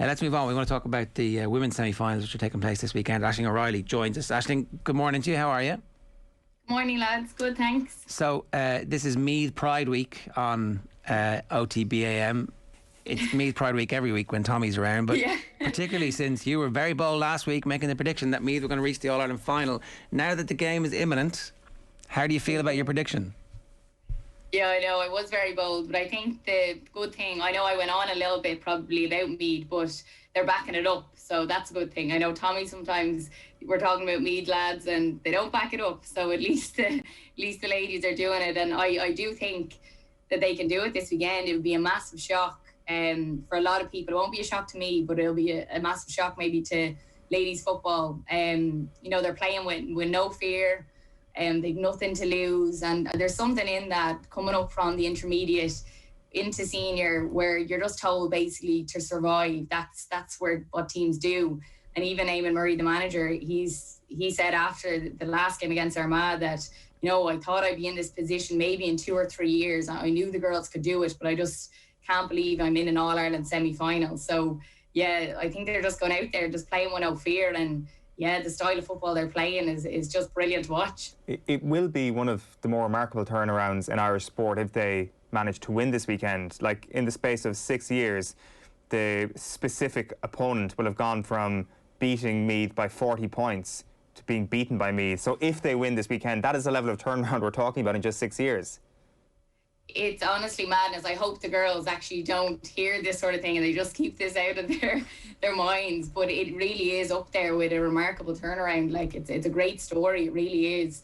Let's move on. We want to talk about the women's semi-finals which are taking place this weekend. Aisling O'Reilly joins us. Aisling, good morning to you. How are you? Morning, lads. Good, thanks. So this is Meath Pride Week on OTB AM. It's Meath Pride Week every week when Tommy's around, but particularly since you were very bold last week making the prediction that Meath were going to reach the All-Ireland final. Now that the game is imminent, how do you feel about your prediction? Yeah, I know, I was very bold, but I think the good thing, I know I went on a little bit probably about Meath, but they're backing it up, so that's a good thing. I know Tommy, sometimes we're talking about Meath lads and they don't back it up, so at least the ladies are doing it, and I do think that they can do it this weekend. It would be a massive shock for a lot of people. It won't be a shock to me, but it'll be a massive shock maybe to ladies football. You know, they're playing with no fear. They've nothing to lose, and there's something in that coming up from the intermediate into senior where you're just told basically to survive. That's what teams do. And even Eamon Murray, the manager, he said after the last game against Armagh that, you know, I thought I'd be in this position maybe in 2 or 3 years. I knew the girls could do it, but I just can't believe I'm in an All-Ireland semi-final. So yeah, I think they're just going out there just playing with no fear, and yeah, the style of football they're playing is just brilliant to watch. It will be one of the more remarkable turnarounds in Irish sport if they manage to win this weekend. Like, in the space of 6 years, the specific opponent will have gone from beating Meath by 40 points to being beaten by Meath. So if they win this weekend, that is the level of turnaround we're talking about in just 6 years. It's honestly madness. I hope the girls actually don't hear this sort of thing and they just keep this out of their minds. But it really is up there with a remarkable turnaround. Like, it's a great story. It really is.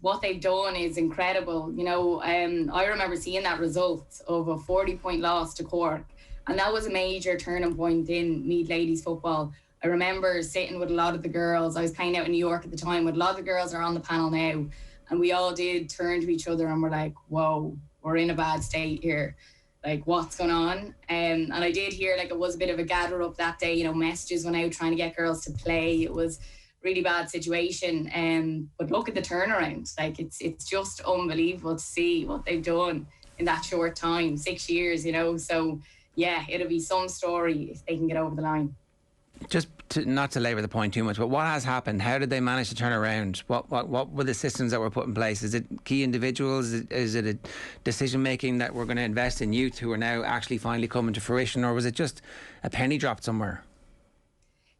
What they've done is incredible. You know, I remember seeing that result of a 40-point loss to Cork, and that was a major turning point in Meath ladies football. I remember sitting with a lot of the girls. I was playing out in New York at the time, but a lot of the girls are on the panel now, and we all did turn to each other and we're like, whoa, we're in a bad state here. Like, what's going on? And I did hear, like, it was a bit of a gather up that day. You know, messages went out trying to get girls to play. It was a really bad situation. But look at the turnaround. Like, it's just unbelievable to see what they've done in that short time, 6 years, you know. So, yeah, it'll be some story if they can get over the line. Just not to labour the point too much, but what has happened? How did they manage to turn around? What were the systems that were put in place? Is it key individuals? Is it a decision making that we're going to invest in youth who are now actually finally coming to fruition, or was it just a penny dropped somewhere?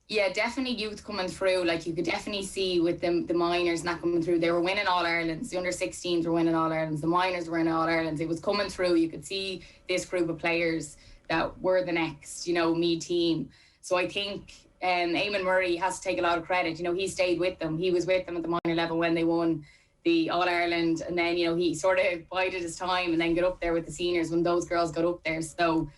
Yeah, definitely youth coming through. Like, you could definitely see with the minors not coming through. They were winning All-Irelands. The under-16s were winning All-Irelands. The minors were winning All-Irelands. It was coming through. You could see this group of players that were the next, you know, Meath team. So I think Eamon Murray has to take a lot of credit. You know, he stayed with them. He was with them at the minor level when they won the All-Ireland. And then, you know, he sort of bided his time and then got up there with the seniors when those girls got up there. So,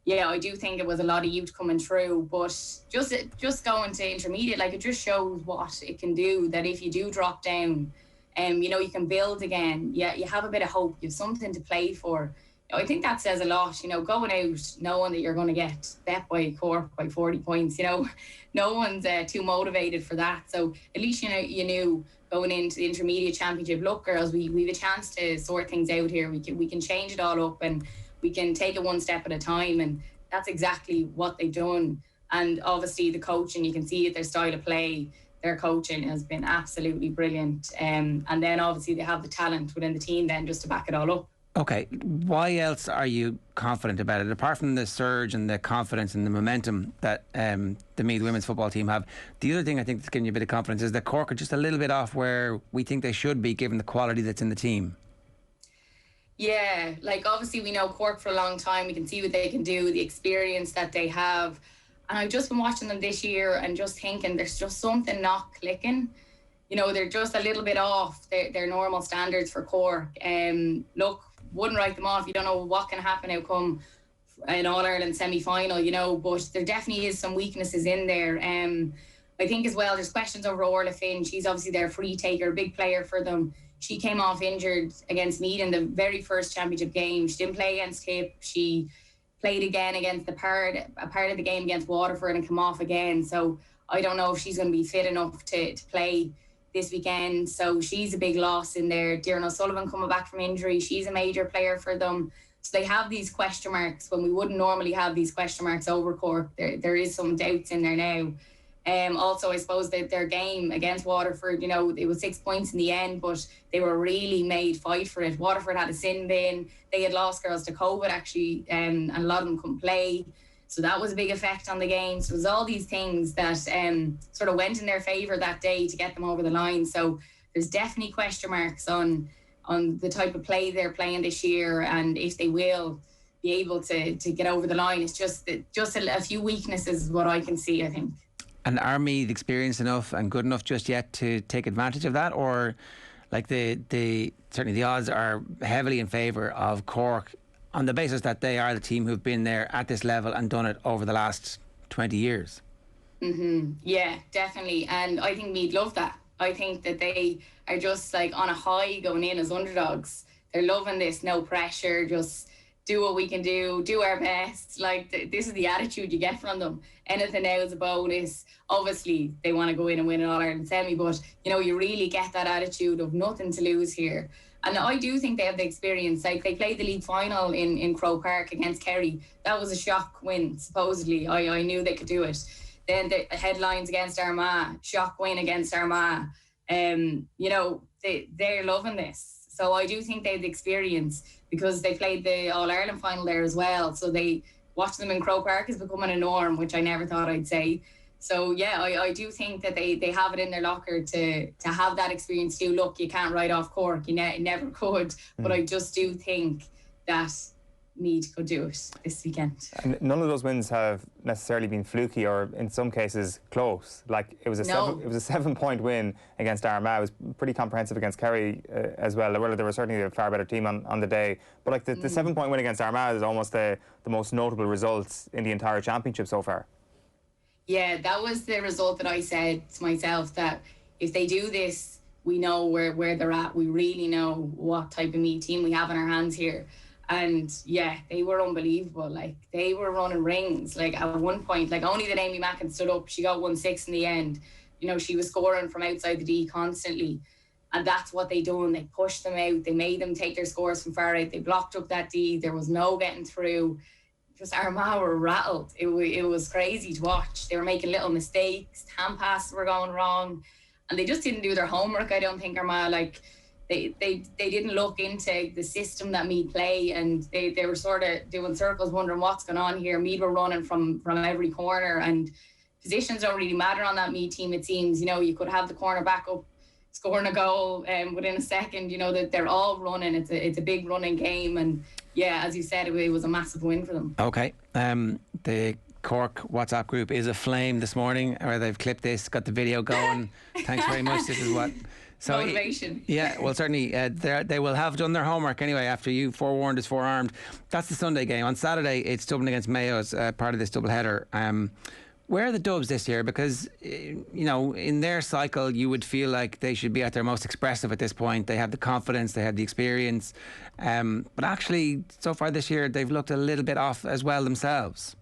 yeah, I do think it was a lot of youth coming through. But just going to intermediate, like, it just shows what it can do, that if you do drop down, you know, you can build again. Yeah, you have a bit of hope. You have something to play for. I think that says a lot, you know, going out knowing that you're going to get bet by Cork by 40 points, you know, no one's too motivated for that. So at least, you know, you knew going into the intermediate championship, look, girls, we have a chance to sort things out here. We can change it all up and we can take it one step at a time. And that's exactly what they've done. And obviously the coaching, you can see it, their style of play, their coaching has been absolutely brilliant. And then obviously they have the talent within the team then just to back it all up. Okay, why else are you confident about it? Apart from the surge and the confidence and the momentum that the Meath women's football team have, the other thing I think that's giving you a bit of confidence is that Cork are just a little bit off where we think they should be given the quality that's in the team. Yeah, like, obviously we know Cork for a long time. We can see what they can do, the experience that they have. And I've just been watching them this year and just thinking there's just something not clicking. You know, they're just a little bit off their normal standards for Cork. Look, wouldn't write them off. You don't know what can happen outcome an All-Ireland semi-final, you know, but there definitely is some weaknesses in there. I think as well, there's questions over Orla Finn. She's obviously their free taker, a big player for them. She came off injured against Meath in the very first championship game. She didn't play against Tip. She played again against a part of the game against Waterford and come off again. So I don't know if she's going to be fit enough to play this weekend. So she's a big loss in there. Darren O'Sullivan coming back from injury. She's a major player for them. So they have these question marks when we wouldn't normally have these question marks over Cork. There is some doubts in there now. Also, I suppose that their game against Waterford, it was 6 points in the end, but they were really made fight for it. Waterford had a sin bin. They had lost girls to COVID, actually, and a lot of them couldn't play. So that was a big effect on the game. So it was all these things that sort of went in their favour that day to get them over the line. So there's definitely question marks on the type of play they're playing this year and if they will be able to get over the line. It's just a few weaknesses is what I can see, I think. And are Meath experienced enough and good enough just yet to take advantage of that? Or like certainly the odds are heavily in favour of Cork on the basis that they are the team who've been there at this level and done it over the last 20 years? Mm-hmm. Yeah, definitely. And I think Meath love that. I think that they are just like on a high going in as underdogs. They're loving this, no pressure, just do what we can do our best. Like this is the attitude you get from them. Anything now is a bonus. Obviously, they want to go in and win an All-Ireland semi, but you really get that attitude of nothing to lose here. And I do think they have the experience. Like they played the league final in Croke Park against Kerry. That was a shock win, supposedly. I knew they could do it. Then the headlines against Armagh, shock win against Armagh. They're loving this. So I do think they have the experience because they played the All-Ireland final there as well. So watching them in Croke Park is becoming a norm, which I never thought I'd say. So yeah, I do think that they have it in their locker to have that experience too. Look, you can't write off Cork, you never could. But I just do think that Meath could do it this weekend. And none of those wins have necessarily been fluky or in some cases close. Like it was a 7-point win against Armagh. It was pretty comprehensive against Kerry as well. Well, they were certainly a far better team on the day. But like the 7-point win against Armagh is almost the most notable results in the entire championship so far. Yeah, that was the result that I said to myself, that if they do this, we know where they're at. We really know what type of Meath team we have in our hands here. And yeah, they were unbelievable. Like they were running rings. Like at one point, like only that Amy Mackin stood up, she got 1-6 in the end. She was scoring from outside the D constantly. And that's what they done. They pushed them out. They made them take their scores from far out. They blocked up that D. There was no getting through. Just Armagh were rattled. It was crazy to watch. They were making little mistakes. Hand passes were going wrong. And they just didn't do their homework, I don't think, Armagh. Like they didn't look into the system that Meath play, and they were sort of doing circles wondering what's going on here. Meath were running from every corner, and positions don't really matter on that Meath team, it seems. You could have the corner back up scoring a goal within a second, that they're all running. It's a big running game, and yeah, as you said, it was a massive win for them. Okay. The Cork WhatsApp group is aflame this morning, where they've clipped this, got the video going. Thanks very much. This is what... So, motivation. Yeah, well, certainly they will have done their homework anyway after you forewarned is forearmed. That's the Sunday game. On Saturday, it's Dublin against Mayo as part of this doubleheader. Where are the Dubs this year? Because, in their cycle, you would feel like they should be at their most expressive at this point. They have the confidence, they have the experience. But actually, so far this year, they've looked a little bit off as well themselves.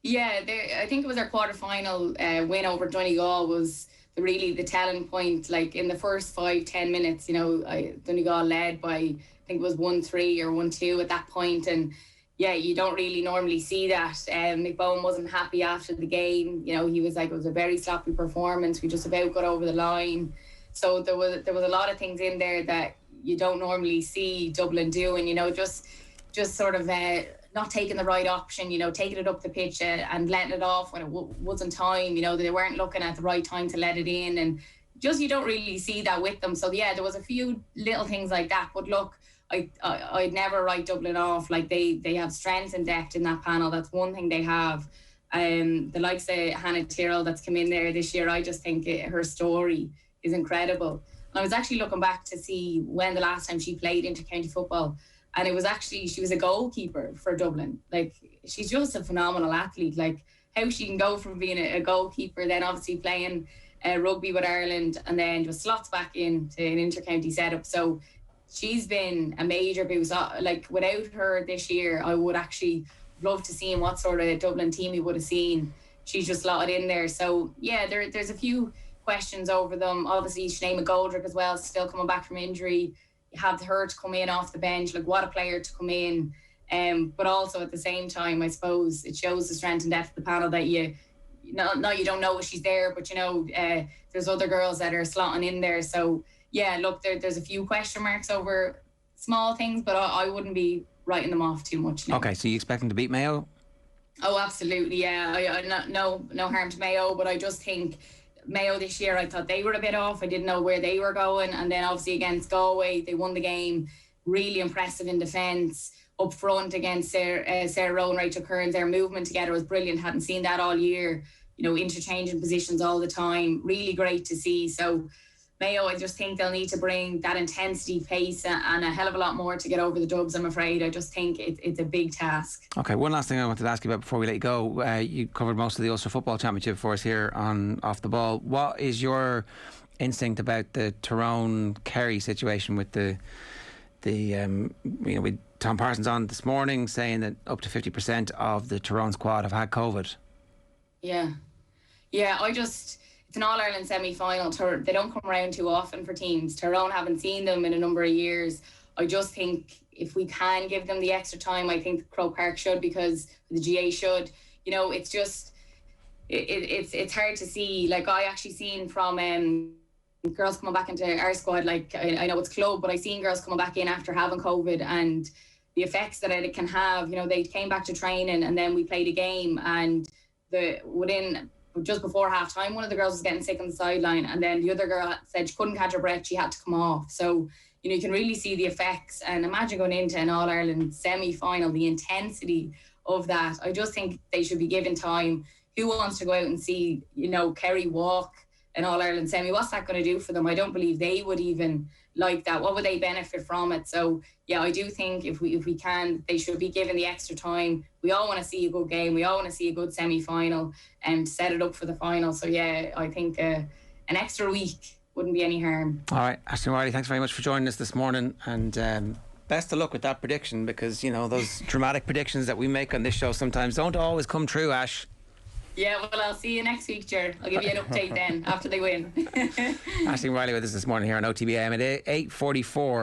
Yeah, I think it was their quarter-final win over Donegal was really the telling point. Like in the first 5-10 minutes, Donegal led by, I think it was 1-3 or 1-2 at that point, and yeah, you don't really normally see that. McBone wasn't happy after the game. He was like, it was a very sloppy performance. We just about got over the line. So there was a lot of things in there that you don't normally see Dublin doing. Just sort of not taking the right option, taking it up the pitch and letting it off when it wasn't time. They weren't looking at the right time to let it in, and just you don't really see that with them. So yeah, there was a few little things like that. But look, I'd never write Dublin off. Like they have strength and depth in that panel. That's one thing they have. The likes of Hannah Tyrrell that's come in there this year, I just think her story is incredible. And I was actually looking back to see when the last time she played inter-county football. And it was actually, she was a goalkeeper for Dublin. Like, she's just a phenomenal athlete. Like, how she can go from being a goalkeeper, then obviously playing rugby with Ireland, and then just slots back into an inter-county setup. So she's been a major boost. Like, without her this year, I would actually love to see what sort of Dublin team we would have seen. She's just slotted in there. So, yeah, there's a few questions over them. Obviously, Sinead McGoldrick as well, still coming back from injury. have her to come in off the bench. Like, what a player to come in. But also at the same time, I suppose it shows the strength and depth of the panel that you don't know she's there, but there's other girls that are slotting in there. So yeah, look, there's a few question marks over small things, but I wouldn't be writing them off too much. Okay, so you expect them to beat Mayo? Oh, absolutely, yeah. No harm to Mayo, but I just think Mayo this year, I thought they were a bit off. I didn't know where they were going, and then obviously against Galway, they won the game. Really impressive in defence. Up front against Sarah Rowe and Rachel Kearns, their movement together was brilliant. Hadn't seen that all year. Interchanging positions all the time. Really great to see. So Mayo, I just think they'll need to bring that intensity, pace, and a hell of a lot more to get over the Dubs, I'm afraid. I just think it's a big task. Okay, one last thing I wanted to ask you about before we let you go. You covered most of the Ulster Football Championship for us here on Off the Ball. What is your instinct about the Tyrone Kerry situation with with Tom Parsons on this morning saying that up to 50% of the Tyrone squad have had COVID? Yeah, it's an All-Ireland semi-final. They don't come around too often for teams. Tyrone haven't seen them in a number of years. I just think if we can give them the extra time, I think Croke Park should, because the GA should. It's just, it's hard to see. Like, I actually seen from girls coming back into our squad, like, I know it's club, but I seen girls coming back in after having COVID and the effects that it can have. They came back to training and then we played a game, and just before half time, one of the girls was getting sick on the sideline, and then the other girl said she couldn't catch her breath, she had to come off. So you can really see the effects, and imagine going into an All-Ireland semi-final, the intensity of that. I just think they should be given time. Who wants to go out and see Kerry walk an All-Ireland semi? What's that going to do for them? I don't believe they would even like that. What would they benefit from it? So yeah, I do think if we can, they should be given the extra time. We all want to see a good game. We all want to see a good semi-final and set it up for the final. So yeah, I think an extra week wouldn't be any harm. All right, Aisling Riley, thanks very much for joining us this morning, and best of luck with that prediction, because those dramatic predictions that we make on this show sometimes don't always come true, Ash. Yeah, well, I'll see you next week, Ger. I'll give you an update then after they win. Aisling Riley with us this morning here on OTB AM at 8:44.